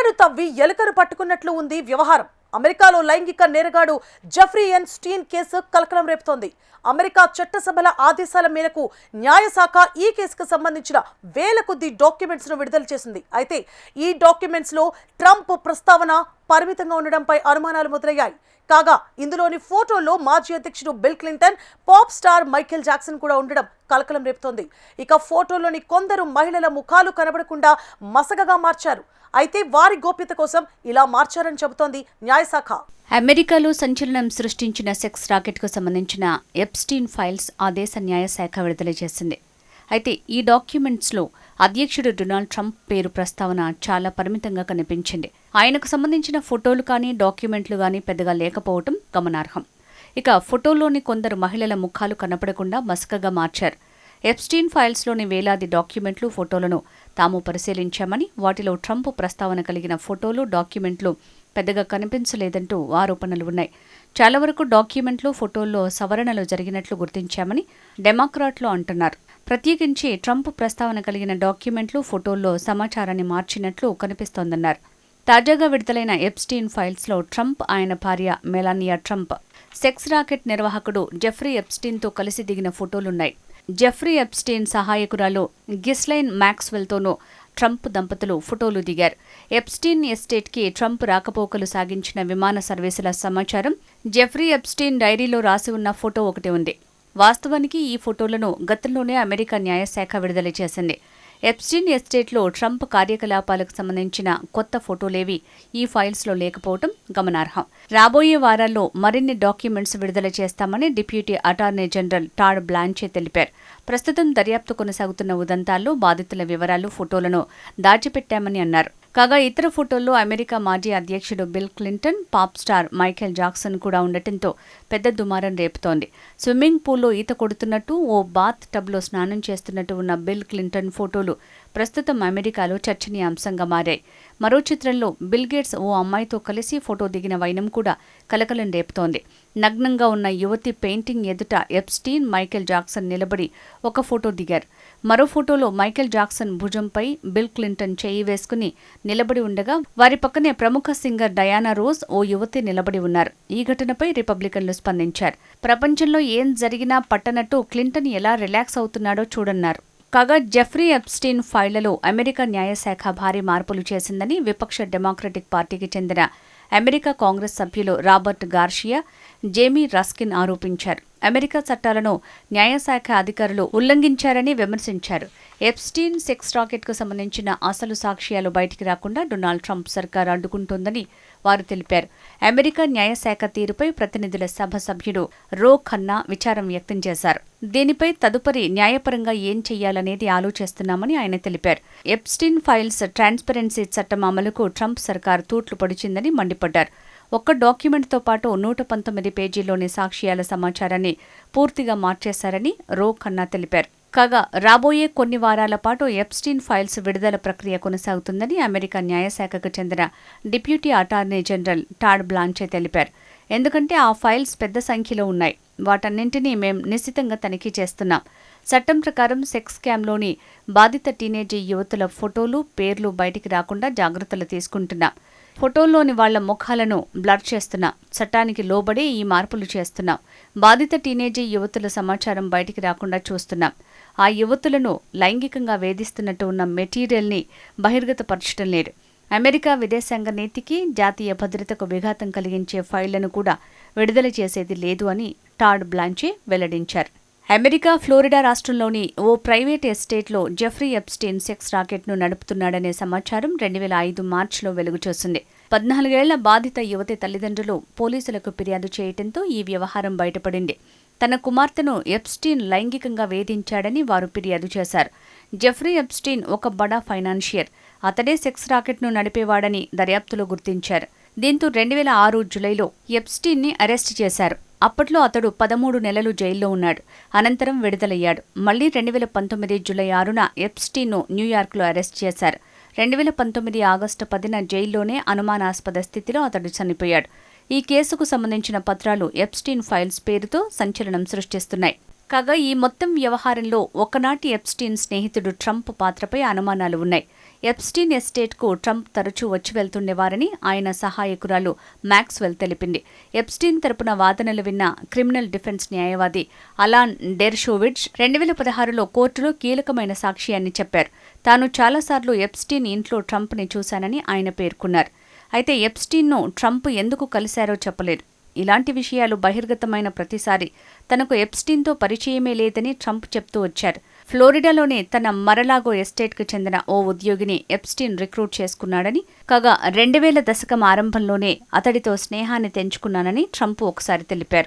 చేను తవ్వి ఎలుకను పట్టుకున్నట్లు ఉంది వ్యవహారం. అమెరికాలో లైంగిక నేరగాడు జెఫ్రీ ఎన్స్టీన్ కేసు కలకలం రేపుతోంది. అమెరికా చట్టసభల ఆదేశాల మేరకు న్యాయశాఖ ఈ కేసుకు సంబంధించిన వేల కొద్ది డాక్యుమెంట్స్ ను విడుదల చేసింది. అయితే ఈ డాక్యుమెంట్స్ లో ట్రంప్ ప్రస్తావన పరిమితంగా ఉండడంపై అనుమానాలు మొదలయ్యాయి. కాగా ఇందులోని ఫోటోల్లో మాజీ అధ్యక్షుడు bill Clinton, pop star Michael Jackson కూడా ఉండడం కలకలం రేపుతోంది. ఇక ఫోటోలోని కొందరు మహిళల ముఖాలు కనబడకుండా మసకగా మార్చారు. అయితే వారి గోప్యత కోసం ఇలా మార్చారని చెబుతోంది న్యాయశాఖ. అమెరికాలో సంచలనం సృష్టించిన సెక్స్ రాకెట్కు సంబంధించిన ఎప్స్టీన్ ఫైల్స్ ఆ దేశ న్యాయశాఖ విడుదల చేసింది. అయితే ఈ డాక్యుమెంట్స్లో అధ్యక్షుడు డొనాల్డ్ ట్రంప్ పేరు ప్రస్తావన చాలా పరిమితంగా కనిపించింది. ఆయనకు సంబంధించిన ఫోటోలు కానీ డాక్యుమెంట్లు కానీ పెద్దగా లేకపోవటం గమనార్హం. ఇక ఫోటోలోని కొందరు మహిళల ముఖాలు కనపడకుండా మసకగా మార్చారు. ఎప్స్టీన్ ఫైల్స్లోని వేలాది డాక్యుమెంట్లు, ఫోటోలను తాము పరిశీలించామని, వాటిలో ట్రంప్ ప్రస్తావన కలిగిన ఫోటోలు, డాక్యుమెంట్లు పెద్దగా కనిపించలేదంటూ ఆరోపణలు ఉన్నాయి. చాలా వరకు డాక్యుమెంట్లు, ఫోటోల్లో సవరణలు జరిగినట్లు గుర్తించామని డెమోక్రాట్లు అంటున్నారు. ప్రత్యేకించి ట్రంప్ ప్రస్తావన కలిగిన డాక్యుమెంట్లు, ఫోటోల్లో సమాచారాన్ని మార్చినట్లు కనిపిస్తోందన్నారు. తాజాగా విడుదలైన ఎప్స్టీన్ ఫైల్స్లో ట్రంప్, ఆయన భార్య మెలానియా ట్రంప్, సెక్స్ రాకెట్ నిర్వాహకుడు జెఫ్రీ ఎప్స్టీన్తో కలిసి దిగిన ఫోటోలున్నాయి. జెఫ్రీ ఎప్స్టీన్ సహాయకురాలు గిస్లైన్ మ్యాక్స్వెల్తోనూ ట్రంప్ దంపతులు ఫోటోలు దిగారు. ఎప్స్టీన్ ఎస్టేట్కి ట్రంప్ రాకపోకలు సాగించిన విమాన సర్వీసుల సమాచారం జెఫ్రీ ఎప్స్టీన్ డైరీలో రాసి ఉన్న ఫోటో ఒకటి ఉంది. వాస్తవానికి ఈ ఫోటోలను గతంలోనే అమెరికా న్యాయశాఖ విడుదల చేసింది. ఎప్స్టీన్ ఎస్టేట్లో ట్రంప్ కార్యకలాపాలకు సంబంధించిన కొత్త ఫోటోలేవి ఈ ఫైల్స్లో లేకపోవడం గమనార్హం. రాబోయే వారాల్లో మరిన్ని డాక్యుమెంట్స్ విడుదల చేస్తామని డిప్యూటీ అటార్నీ జనరల్ టాడ్ బ్లాంచే తెలిపారు. ప్రస్తుతం దర్యాప్తు కొనసాగుతున్న ఉదంతాల్లో బాధితుల వివరాలు, ఫోటోలను దాచిపెట్టామని అన్నారు. కాగా ఇతర ఫోటోల్లో అమెరికా మాజీ అధ్యక్షుడు bill Clinton, pop star Michael Jackson కూడా ఉండటంతో పెద్ద దుమారం రేపుతోంది. స్విమ్మింగ్ పూల్లో ఈత కొడుతున్నట్టు, ఓ బాత్ టబ్లో స్నానం చేస్తున్నట్టు ఉన్న బిల్ క్లింటన్ ఫోటోలు ప్రస్తుతం అమెరికాలో చర్చనీయాంశంగా మారాయి. మరో చిత్రంలో బిల్ గేట్స్ ఓ అమ్మాయితో కలిసి ఫోటో దిగిన వైనం కూడా కలకలం రేపుతోంది. నగ్నంగా ఉన్న యువతి పెయింటింగ్ ఎదుట ఎప్స్టీన్, మైకేల్ జాక్సన్ నిలబడి ఒక ఫోటో దిగారు. మరో ఫోటోలో మైకేల్ జాక్సన్ భుజంపై బిల్ క్లింటన్ చేయి వేసుకుని నిలబడి ఉండగా, వారి పక్కనే ప్రముఖ సింగర్ డయానా రోజ్, ఓ యువతి నిలబడి ఉన్నారు. ఈ ఘటనపై రిపబ్లికన్లు స్పందించారు. ప్రపంచంలో ఏం జరిగినా పట్టనట్టు క్లింటన్ ఎలా రిలాక్స్ అవుతున్నాడో చూడన్నారు. కాగా జెఫ్రీ ఎప్స్టీన్ ఫైళ్లలో అమెరికా న్యాయశాఖ భారీ మార్పులు చేసిందని విపక్ష డెమోక్రటిక్ పార్టీకి చెందిన అమెరికా కాంగ్రెస్ సభ్యులు రాబర్ట్ గార్షియా, జేమీ రస్కిన్ ఆరోపించారు. అమెరికా చట్టాలను న్యాయశాఖ అధికారులు ఉల్లంఘించారని విమర్శించారు. ఎప్స్టీన్ సెక్స్ రాకెట్కు సంబంధించిన అసలు సాక్ష్యాలు బయటికి రాకుండా డొనాల్డ్ ట్రంప్ సర్కార్ అడ్డుకుంటోందని వారు తెలిపారు. అమెరికా న్యాయశాఖ తీరుపై ప్రతినిధుల సభ సభ్యుడు రో ఖన్నా విచారం వ్యక్తం చేశారు. దీనిపై తదుపరి న్యాయపరంగా ఏం చెయ్యాలనేది ఆలోచిస్తున్నామని ఆయన తెలిపారు. ఎప్స్టీన్ ఫైల్స్ ట్రాన్స్పరెన్సీ చట్టం అమలుకు ట్రంప్ సర్కార్ తూట్లు పొడిచిందని మండిపడ్డారు. ఒక్క డాక్యుమెంట్తో పాటు 119 పేజీల్లోని సాక్ష్యాల సమాచారాన్ని పూర్తిగా మార్చేశారని రో ఖన్నా తెలిపారు. కాగా రాబోయే కొన్ని వారాల పాటు ఎప్స్టీన్ ఫైల్స్ విడుదల ప్రక్రియ కొనసాగుతుందని అమెరికా న్యాయశాఖకు చెందిన డిప్యూటీ అటార్నీ జనరల్ టాడ్ బ్లాంచే తెలిపారు. ఎందుకంటే ఆ ఫైల్స్ పెద్ద సంఖ్యలో ఉన్నాయి. వాటన్నింటినీ మేం నిశితంగా తనిఖీ చేస్తున్నాం. చట్టం ప్రకారం సెక్స్ స్కామ్లోని బాధిత టీనేజీ యువతుల ఫోటోలు, పేర్లు బయటికి రాకుండా జాగ్రత్తలు తీసుకుంటున్నాం. ఫోటోల్లోని వాళ్ల ముఖాలను బ్లర్ చేస్తున్నాం. చట్టానికి లోబడి ఈ మార్పులు చేస్తున్నాం. బాధిత టీనేజీ యువతుల సమాచారం బయటికి రాకుండా చూస్తున్నాం. ఆ యువతులను లైంగికంగా వేధిస్తున్నట్టు ఉన్న మెటీరియల్ని బహిర్గతపరచడం లేదు. అమెరికా విదేశాంగ నీతికి, జాతీయ భద్రతకు విఘాతం కలిగించే ఫైళ్లను కూడా విడుదల చేసేది లేదు అని టాడ్ బ్లాంచే వెల్లడించారు. అమెరికా ఫ్లోరిడా రాష్ట్రంలోని ఓ ప్రైవేట్ ఎస్టేట్లో జెఫ్రీ ఎప్స్టీన్ సెక్స్ రాకెట్ను నడుపుతున్నాడనే సమాచారం 2005 మార్చిలో వెలుగుచూసింది. 14 ఏళ్ల బాధిత యువతి తల్లిదండ్రులు పోలీసులకు ఫిర్యాదు చేయడంతో ఈ వ్యవహారం బయటపడింది. తన కుమార్తెను ఎప్స్టీన్ లైంగికంగా వేధించాడని వారు ఫిర్యాదు చేశారు. జెఫ్రీ ఎప్స్టీన్ ఒక బడా ఫైనాన్షియర్. అతడే సెక్స్ రాకెట్ను నడిపేవాడని దర్యాప్తులో గుర్తించారు. దీంతో 2006 జులైలో ఎప్స్టీన్ని అరెస్టు చేశారు. అప్పట్లో అతడు 13 నెలలు జైల్లో ఉన్నాడు. అనంతరం విడుదలయ్యాడు. మళ్లీ 2019 జూలై 6న ఎప్స్టీన్ను న్యూయార్క్లో అరెస్ట్ చేశారు. 2019 ఆగస్టు 10న జైల్లోనే అనుమానాస్పద స్థితిలో అతడు చనిపోయాడు. ఈ కేసుకు సంబంధించిన పత్రాలు ఎప్స్టీన్ ఫైల్స్ పేరుతో సంచలనం సృష్టిస్తున్నాయి. కాగా ఈ మొత్తం వ్యవహారంలో ఒకనాటి ఎప్స్టీన్ స్నేహితుడు ట్రంప్ పాత్రపై అనుమానాలు ఉన్నాయి. ఎప్స్టీన్ ఎస్టేట్కు ట్రంప్ తరచూ వచ్చి వెళ్తుండేవారని ఆయన సహాయకురాలు మ్యాక్స్వెల్ తెలిపింది. ఎప్స్టీన్ తరపున వాదనలు విన్న క్రిమినల్ డిఫెన్స్ న్యాయవాది అలాన్ డెర్షోవిట్జ్ 2016లో కోర్టులో కీలకమైన సాక్షి అని చెప్పారు. తాను చాలాసార్లు ఎప్స్టీన్ ఇంట్లో ట్రంప్ని చూశానని ఆయన పేర్కొన్నారు. అయితే ఎప్స్టీన్ను ట్రంప్ ఎందుకు కలిశారో చెప్పలేదు. ఇలాంటి విషయాలు బహిర్గతమైన ప్రతిసారి తనకు ఎప్స్టీన్తో పరిచయమే లేదని ట్రంప్ చెప్తూ వచ్చారు. ఫ్లోరిడాలోని తన మరలాగో ఎస్టేట్కు చెందిన ఓ ఉద్యోగిని ఎప్స్టీన్ రిక్రూట్ చేసుకున్నాడని, కాగా 2000 దశకం ఆరంభంలోనే అతడితో స్నేహాన్ని తెంచుకున్నానని ట్రంప్ ఒకసారి తెలిపారు.